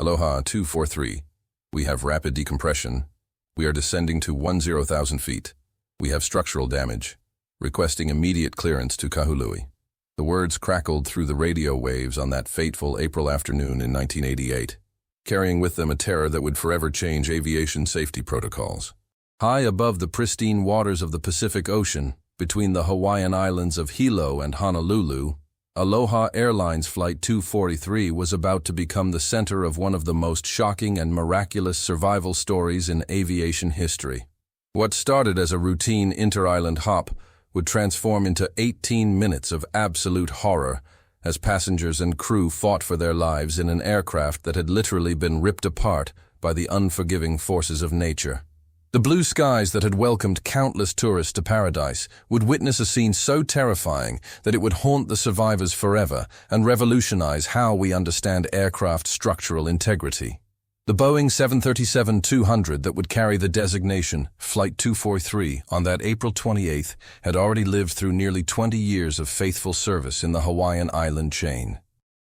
Aloha 243. We have rapid decompression. We are descending to 10,000 feet. We have structural damage. Requesting immediate clearance to Kahului. The words crackled through the radio waves on that fateful April afternoon in 1988, carrying with them a terror that would forever change aviation safety protocols. High above the pristine waters of the Pacific Ocean, between the Hawaiian islands of Hilo and Honolulu, Aloha Airlines Flight 243 was about to become the center of one of the most shocking and miraculous survival stories in aviation history. What started as a routine inter-island hop would transform into 18 minutes of absolute horror as passengers and crew fought for their lives in an aircraft that had literally been ripped apart by the unforgiving forces of nature. The blue skies that had welcomed countless tourists to paradise would witness a scene so terrifying that it would haunt the survivors forever and revolutionize how we understand aircraft structural integrity. The Boeing 737-200 that would carry the designation Flight 243 on that April 28th had already lived through nearly 20 years of faithful service in the Hawaiian island chain.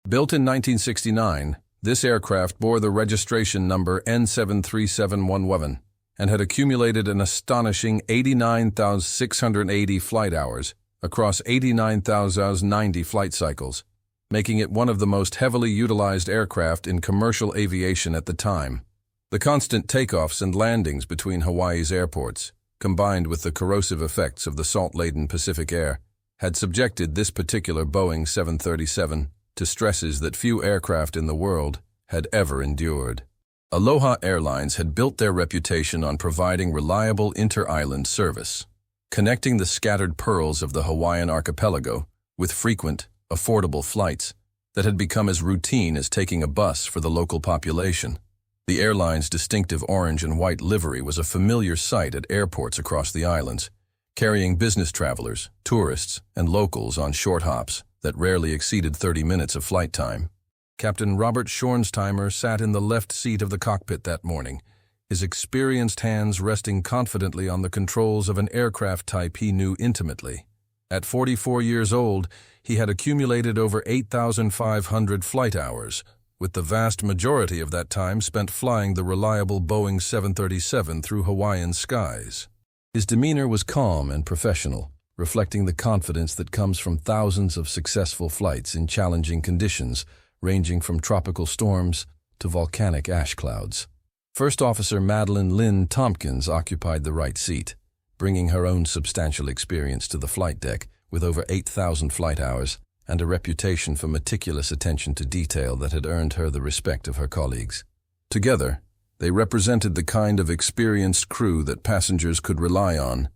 Built in 1969, this aircraft bore the registration number N73711 and had accumulated an astonishing 89,680 flight hours across 89,090 flight cycles, making it one of the most heavily utilized aircraft in commercial aviation at the time. The constant takeoffs and landings between Hawaii's airports, combined with the corrosive effects of the salt-laden Pacific air, had subjected this particular Boeing 737 to stresses that few aircraft in the world had ever endured. Aloha Airlines had built their reputation on providing reliable inter-island service, connecting the scattered pearls of the Hawaiian archipelago with frequent, affordable flights that had become as routine as taking a bus for the local population. The airline's distinctive orange and white livery was a familiar sight at airports across the islands, carrying business travelers, tourists, and locals on short hops that rarely exceeded 30 minutes of flight time. Captain Robert Schornsteimer sat in the left seat of the cockpit that morning, his experienced hands resting confidently on the controls of an aircraft type he knew intimately. At 44 years old, he had accumulated over 8,500 flight hours, with the vast majority of that time spent flying the reliable Boeing 737 through Hawaiian skies. His demeanor was calm and professional, reflecting the confidence that comes from thousands of successful flights in challenging conditions, ranging from tropical storms to volcanic ash clouds. First Officer Madeline Lynn Tompkins occupied the right seat, bringing her own substantial experience to the flight deck with over 8,000 flight hours and a reputation for meticulous attention to detail that had earned her the respect of her colleagues. Together, they represented the kind of experienced crew that passengers could rely on,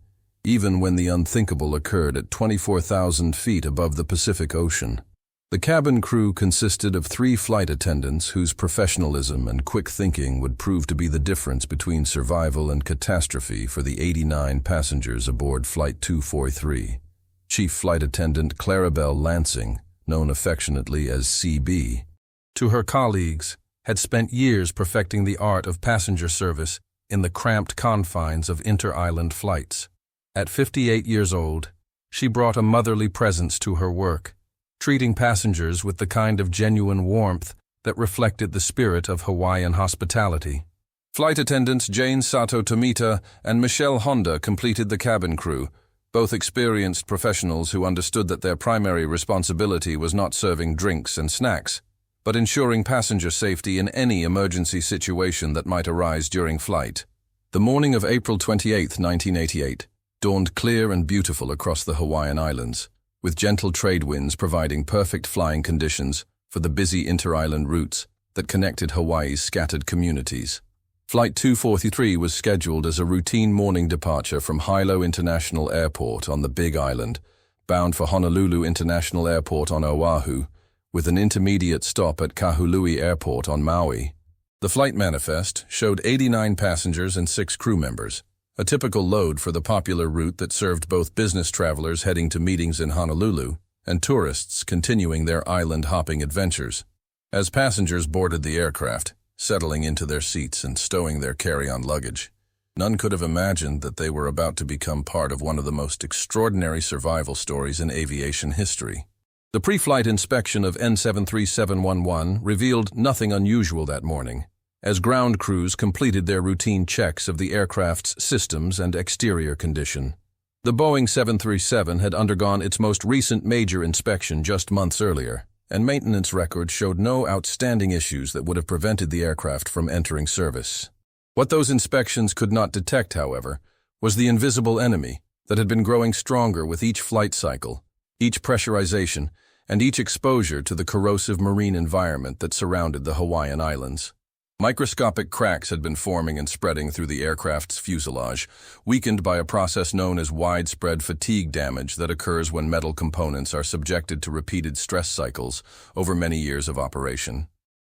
even when the unthinkable occurred at 24,000 feet above the Pacific Ocean. The cabin crew consisted of 3 flight attendants whose professionalism and quick thinking would prove to be the difference between survival and catastrophe for the 89 passengers aboard Flight 243. Chief Flight Attendant Clarabelle Lansing, known affectionately as CB, to her colleagues, had spent years perfecting the art of passenger service in the cramped confines of inter-island flights. At 58 years old, she brought a motherly presence to her work, treating passengers with the kind of genuine warmth that reflected the spirit of Hawaiian hospitality. Flight attendants Jane Sato Tomita and Michelle Honda completed the cabin crew, both experienced professionals who understood that their primary responsibility was not serving drinks and snacks, but ensuring passenger safety in any emergency situation that might arise during flight. The morning of April 28, 1988, dawned clear and beautiful across the Hawaiian Islands, with gentle trade winds providing perfect flying conditions for the busy inter-island routes that connected Hawaii's scattered communities. Flight 243 was scheduled as a routine morning departure from Hilo International Airport on the Big Island, bound for Honolulu International Airport on Oahu, with an intermediate stop at Kahului Airport on Maui. The flight manifest showed 89 passengers and 6 crew members, a typical load for the popular route that served both business travelers heading to meetings in Honolulu and tourists continuing their island-hopping adventures. As passengers boarded the aircraft, settling into their seats and stowing their carry-on luggage, none could have imagined that they were about to become part of one of the most extraordinary survival stories in aviation history. The pre-flight inspection of N73711 revealed nothing unusual that morning, as ground crews completed their routine checks of the aircraft's systems and exterior condition. The Boeing 737 had undergone its most recent major inspection just months earlier, and maintenance records showed no outstanding issues that would have prevented the aircraft from entering service. What those inspections could not detect, however, was the invisible enemy that had been growing stronger with each flight cycle, each pressurization, and each exposure to the corrosive marine environment that surrounded the Hawaiian Islands. Microscopic cracks had been forming and spreading through the aircraft's fuselage, weakened by a process known as widespread fatigue damage that occurs when metal components are subjected to repeated stress cycles over many years of operation.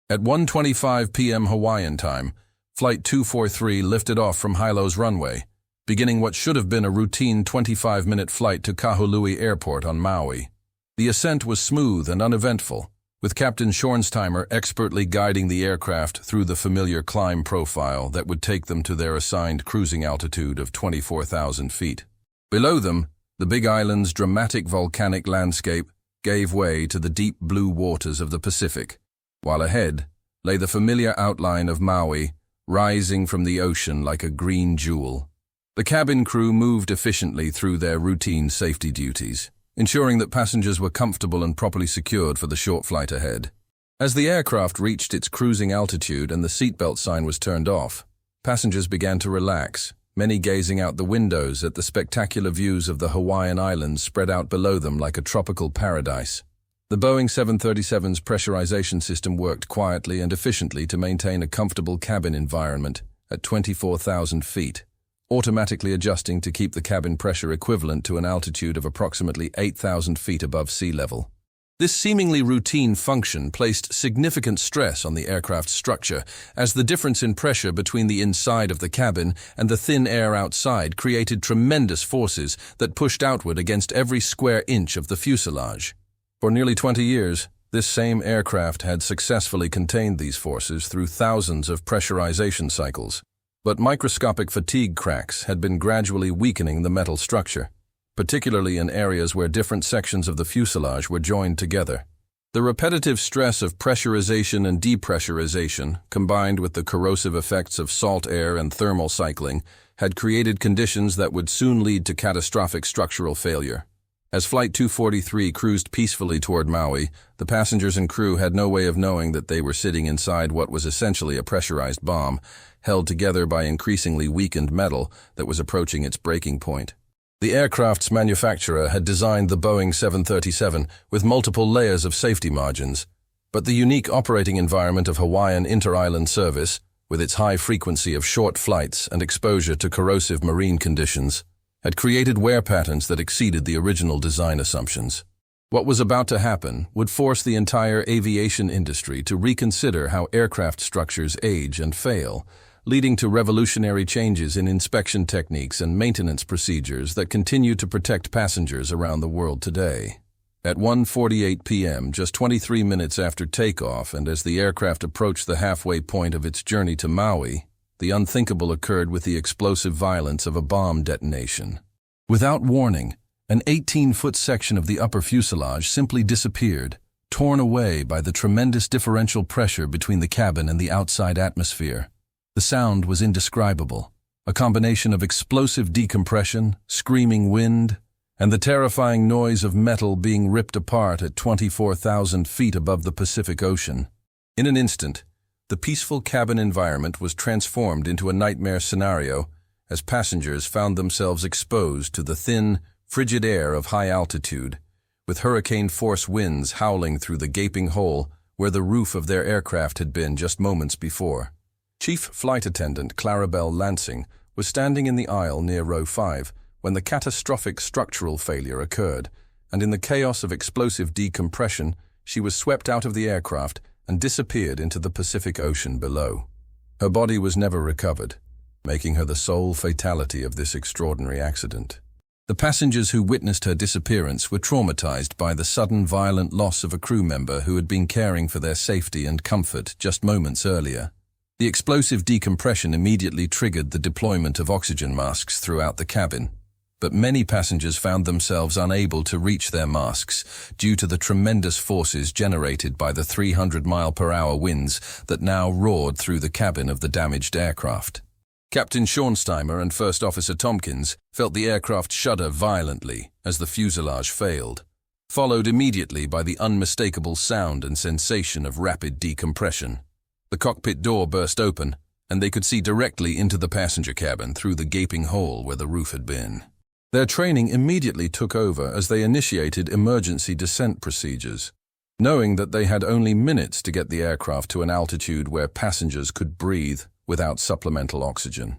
At 1:25 p.m. Hawaiian time, Flight 243 lifted off from Hilo's runway, beginning what should have been a routine 25-minute flight to Kahului Airport on Maui. The ascent was smooth and uneventful, with Captain Schornsteimer expertly guiding the aircraft through the familiar climb profile that would take them to their assigned cruising altitude of 24,000 feet. Below them, the Big Island's dramatic volcanic landscape gave way to the deep blue waters of the Pacific, while ahead lay the familiar outline of Maui, rising from the ocean like a green jewel. The cabin crew moved efficiently through their routine safety duties, ensuring that passengers were comfortable and properly secured for the short flight ahead. As the aircraft reached its cruising altitude and the seatbelt sign was turned off, passengers began to relax, many gazing out the windows at the spectacular views of the Hawaiian Islands spread out below them like a tropical paradise. The Boeing 737's pressurization system worked quietly and efficiently to maintain a comfortable cabin environment at 24,000 feet, automatically adjusting to keep the cabin pressure equivalent to an altitude of approximately 8,000 feet above sea level. This seemingly routine function placed significant stress on the aircraft's structure, as the difference in pressure between the inside of the cabin and the thin air outside created tremendous forces that pushed outward against every square inch of the fuselage. For nearly 20 years, this same aircraft had successfully contained these forces through thousands of pressurization cycles. But microscopic fatigue cracks had been gradually weakening the metal structure, particularly in areas where different sections of the fuselage were joined together. The repetitive stress of pressurization and depressurization, combined with the corrosive effects of salt air and thermal cycling, had created conditions that would soon lead to catastrophic structural failure. As Flight 243 cruised peacefully toward Maui, the passengers and crew had no way of knowing that they were sitting inside what was essentially a pressurized bomb, held together by increasingly weakened metal that was approaching its breaking point. The aircraft's manufacturer had designed the Boeing 737 with multiple layers of safety margins, but the unique operating environment of Hawaiian inter-island service, with its high frequency of short flights and exposure to corrosive marine conditions, had created wear patterns that exceeded the original design assumptions. What was about to happen would force the entire aviation industry to reconsider how aircraft structures age and fail, leading to revolutionary changes in inspection techniques and maintenance procedures that continue to protect passengers around the world today. At 1:48 p.m., just 23 minutes after takeoff and as the aircraft approached the halfway point of its journey to Maui, the unthinkable occurred with the explosive violence of a bomb detonation. Without warning, an 18-foot section of the upper fuselage simply disappeared, torn away by the tremendous differential pressure between the cabin and the outside atmosphere. The sound was indescribable, a combination of explosive decompression, screaming wind, and the terrifying noise of metal being ripped apart at 24,000 feet above the Pacific Ocean. In an instant, the peaceful cabin environment was transformed into a nightmare scenario as passengers found themselves exposed to the thin, frigid air of high altitude, with hurricane-force winds howling through the gaping hole where the roof of their aircraft had been just moments before. Chief Flight Attendant Clarabelle Lansing was standing in the aisle near row 5 when the catastrophic structural failure occurred, and in the chaos of explosive decompression, she was swept out of the aircraft and disappeared into the Pacific Ocean below. Her body was never recovered, making her the sole fatality of this extraordinary accident. The passengers who witnessed her disappearance were traumatized by the sudden violent loss of a crew member who had been caring for their safety and comfort just moments earlier. The explosive decompression immediately triggered the deployment of oxygen masks throughout the cabin. but many passengers found themselves unable to reach their masks due to the tremendous forces generated by the 300-mile-per-hour winds that now roared through the cabin of the damaged aircraft. Captain Schornsteimer and First Officer Tompkins felt the aircraft shudder violently as the fuselage failed, followed immediately by the unmistakable sound and sensation of rapid decompression. The cockpit door burst open, and they could see directly into the passenger cabin through the gaping hole where the roof had been. Their training immediately took over as they initiated emergency descent procedures, knowing that they had only minutes to get the aircraft to an altitude where passengers could breathe without supplemental oxygen.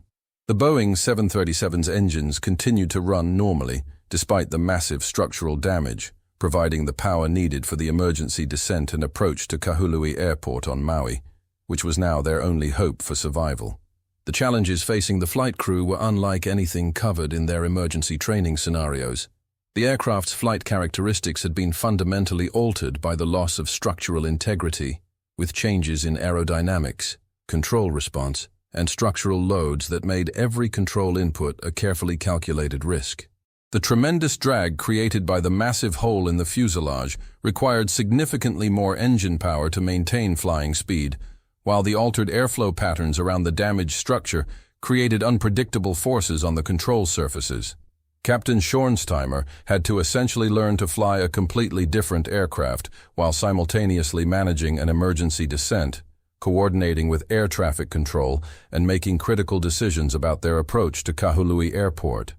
The Boeing 737's engines continued to run normally, despite the massive structural damage, providing the power needed for the emergency descent and approach to Kahului Airport on Maui, which was now their only hope for survival. The challenges facing the flight crew were unlike anything covered in their emergency training scenarios. The aircraft's flight characteristics had been fundamentally altered by the loss of structural integrity, with changes in aerodynamics, control response, and structural loads that made every control input a carefully calculated risk. The tremendous drag created by the massive hole in the fuselage required significantly more engine power to maintain flying speed, while the altered airflow patterns around the damaged structure created unpredictable forces on the control surfaces. Captain Schornsteimer had to essentially learn to fly a completely different aircraft while simultaneously managing an emergency descent, coordinating with air traffic control, and making critical decisions about their approach to Kahului Airport.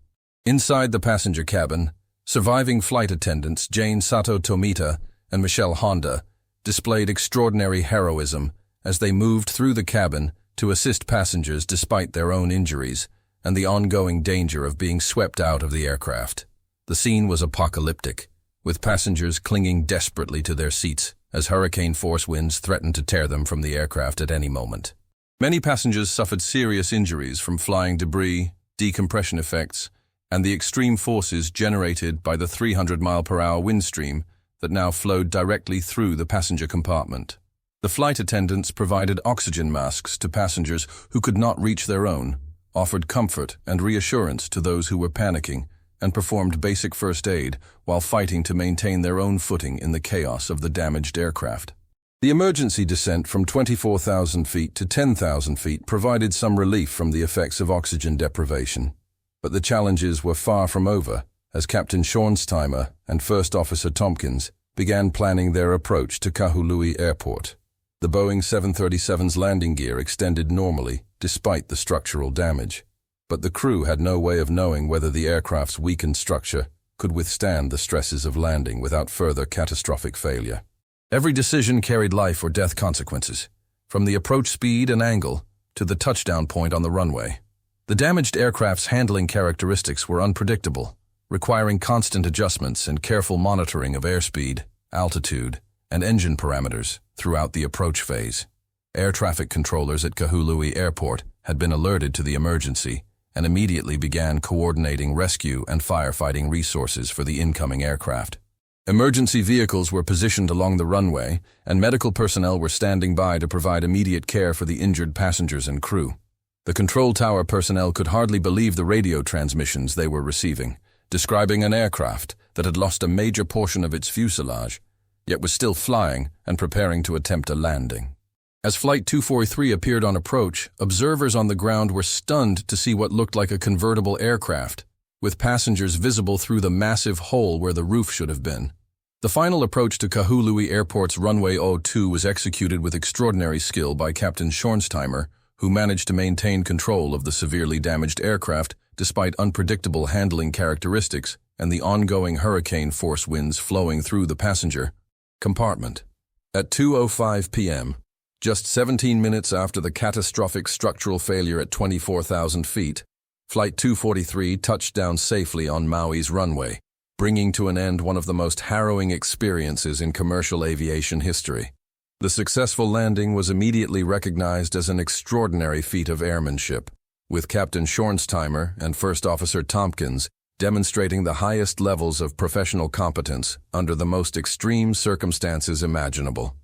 Inside the passenger cabin, surviving flight attendants Jane Sato Tomita and Michelle Honda displayed extraordinary heroism as they moved through the cabin to assist passengers despite their own injuries and the ongoing danger of being swept out of the aircraft. The scene was apocalyptic, with passengers clinging desperately to their seats as hurricane-force winds threatened to tear them from the aircraft at any moment. Many passengers suffered serious injuries from flying debris, decompression effects, and the extreme forces generated by the 300-mile-per-hour wind stream that now flowed directly through the passenger compartment. The flight attendants provided oxygen masks to passengers who could not reach their own, offered comfort and reassurance to those who were panicking, and performed basic first aid while fighting to maintain their own footing in the chaos of the damaged aircraft. The emergency descent from 24,000 feet to 10,000 feet provided some relief from the effects of oxygen deprivation, but the challenges were far from over as Captain Schornsteimer and First Officer Tompkins began planning their approach to Kahului Airport. The Boeing 737's landing gear extended normally despite the structural damage, but the crew had no way of knowing whether the aircraft's weakened structure could withstand the stresses of landing without further catastrophic failure. Every decision carried life or death consequences, from the approach speed and angle to the touchdown point on the runway. The damaged aircraft's handling characteristics were unpredictable, requiring constant adjustments and careful monitoring of airspeed, altitude, and engine parameters throughout the approach phase. Air traffic controllers at Kahului Airport had been alerted to the emergency and immediately began coordinating rescue and firefighting resources for the incoming aircraft. Emergency vehicles were positioned along the runway, and medical personnel were standing by to provide immediate care for the injured passengers and crew. The control tower personnel could hardly believe the radio transmissions they were receiving, describing an aircraft that had lost a major portion of its fuselage, yet was still flying and preparing to attempt a landing. As Flight 243 appeared on approach, observers on the ground were stunned to see what looked like a convertible aircraft, with passengers visible through the massive hole where the roof should have been. The final approach to Kahului Airport's runway 02 was executed with extraordinary skill by Captain Schornsteimer, who managed to maintain control of the severely damaged aircraft despite unpredictable handling characteristics and the ongoing hurricane-force winds flowing through the passenger compartment. At 2:05 p.m., just 17 minutes after the catastrophic structural failure at 24,000 feet, Flight 243 touched down safely on Maui's runway, bringing to an end one of the most harrowing experiences in commercial aviation history. The successful landing was immediately recognized as an extraordinary feat of airmanship, with Captain Schornsteimer and First Officer Tompkins demonstrating the highest levels of professional competence under the most extreme circumstances imaginable.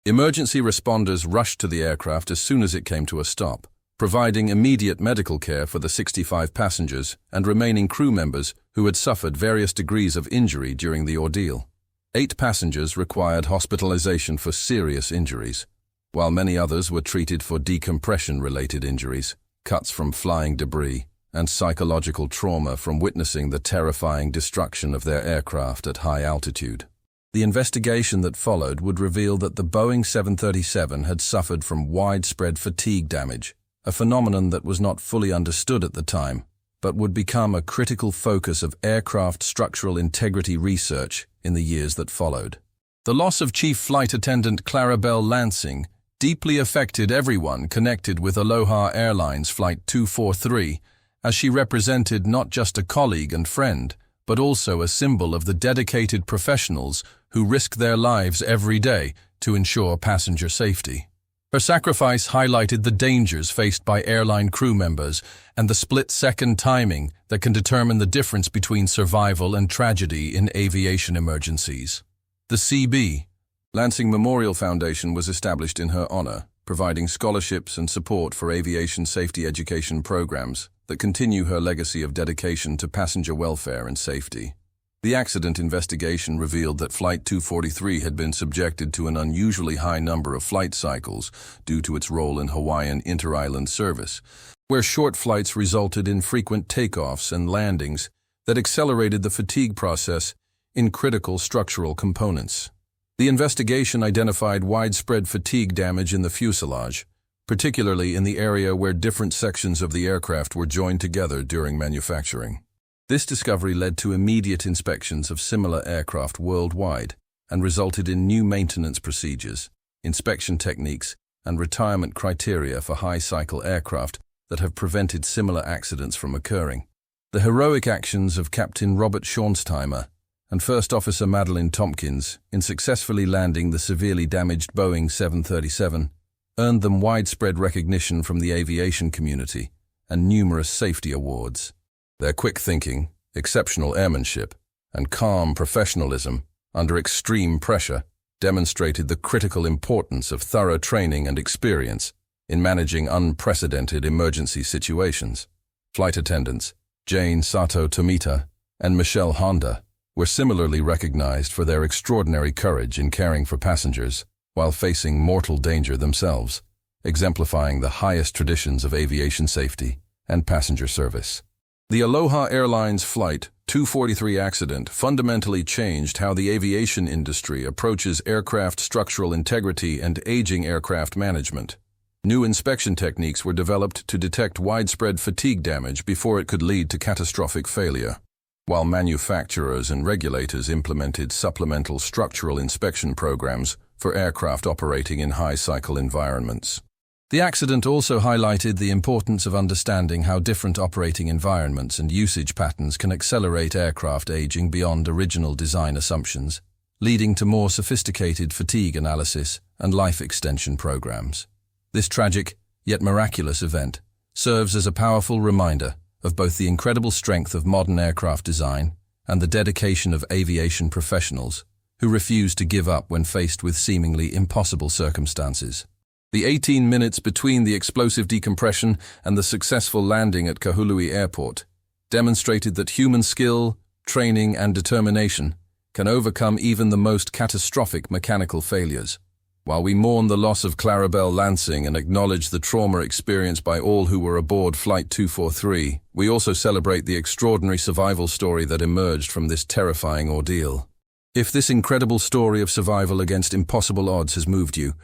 Emergency responders rushed to the aircraft as soon as it came to a stop, providing immediate medical care for the 65 passengers and remaining crew members who had suffered various degrees of injury during the ordeal. 8 passengers required hospitalization for serious injuries, while many others were treated for decompression-related injuries, cuts from flying debris, and psychological trauma from witnessing the terrifying destruction of their aircraft at high altitude. The investigation that followed would reveal that the Boeing 737 had suffered from widespread fatigue damage, a phenomenon that was not fully understood at the time, but would become a critical focus of aircraft structural integrity research in the years that followed. The loss of Chief Flight Attendant Clarabelle Lansing deeply affected everyone connected with Aloha Airlines Flight 243, as she represented not just a colleague and friend, but also a symbol of the dedicated professionals who risk their lives every day to ensure passenger safety. Her sacrifice highlighted the dangers faced by airline crew members and the split-second timing that can determine the difference between survival and tragedy in aviation emergencies. The C.B. Lansing Memorial Foundation was established in her honor, providing scholarships and support for aviation safety education programs that continue her legacy of dedication to passenger welfare and safety. The accident investigation revealed that Flight 243 had been subjected to an unusually high number of flight cycles due to its role in Hawaiian inter-island service, where short flights resulted in frequent takeoffs and landings that accelerated the fatigue process in critical structural components. The investigation identified widespread fatigue damage in the fuselage, particularly in the area where different sections of the aircraft were joined together during manufacturing. This discovery led to immediate inspections of similar aircraft worldwide and resulted in new maintenance procedures, inspection techniques, and retirement criteria for high-cycle aircraft that have prevented similar accidents from occurring. The heroic actions of Captain Robert Schornsteimer and First Officer Madeline Tompkins in successfully landing the severely damaged Boeing 737 earned them widespread recognition from the aviation community and numerous safety awards. Their quick thinking, exceptional airmanship, and calm professionalism under extreme pressure demonstrated the critical importance of thorough training and experience in managing unprecedented emergency situations. Flight attendants Jane Sato Tomita and Michelle Honda were similarly recognized for their extraordinary courage in caring for passengers while facing mortal danger themselves, exemplifying the highest traditions of aviation safety and passenger service. The Aloha Airlines Flight 243 accident fundamentally changed how the aviation industry approaches aircraft structural integrity and aging aircraft management. New inspection techniques were developed to detect widespread fatigue damage before it could lead to catastrophic failure, while manufacturers and regulators implemented supplemental structural inspection programs for aircraft operating in high-cycle environments. The accident also highlighted the importance of understanding how different operating environments and usage patterns can accelerate aircraft aging beyond original design assumptions, leading to more sophisticated fatigue analysis and life extension programs. This tragic, yet miraculous event serves as a powerful reminder of both the incredible strength of modern aircraft design and the dedication of aviation professionals who refuse to give up when faced with seemingly impossible circumstances. The 18 minutes between the explosive decompression and the successful landing at Kahului Airport demonstrated that human skill, training, and determination can overcome even the most catastrophic mechanical failures. While we mourn the loss of Clarabelle Lansing and acknowledge the trauma experienced by all who were aboard Flight 243, we also celebrate the extraordinary survival story that emerged from this terrifying ordeal. If this incredible story of survival against impossible odds has moved you,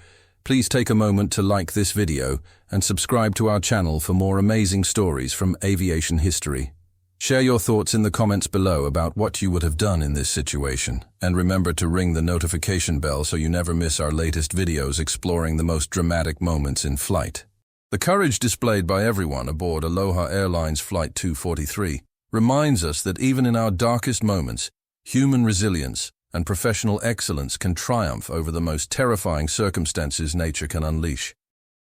please take a moment to like this video and subscribe to our channel for more amazing stories from aviation history. Share your thoughts in the comments below about what you would have done in this situation, and remember to ring the notification bell so you never miss our latest videos exploring the most dramatic moments in flight. The courage displayed by everyone aboard Aloha Airlines Flight 243 reminds us that even in our darkest moments, human resilience and professional excellence can triumph over the most terrifying circumstances nature can unleash.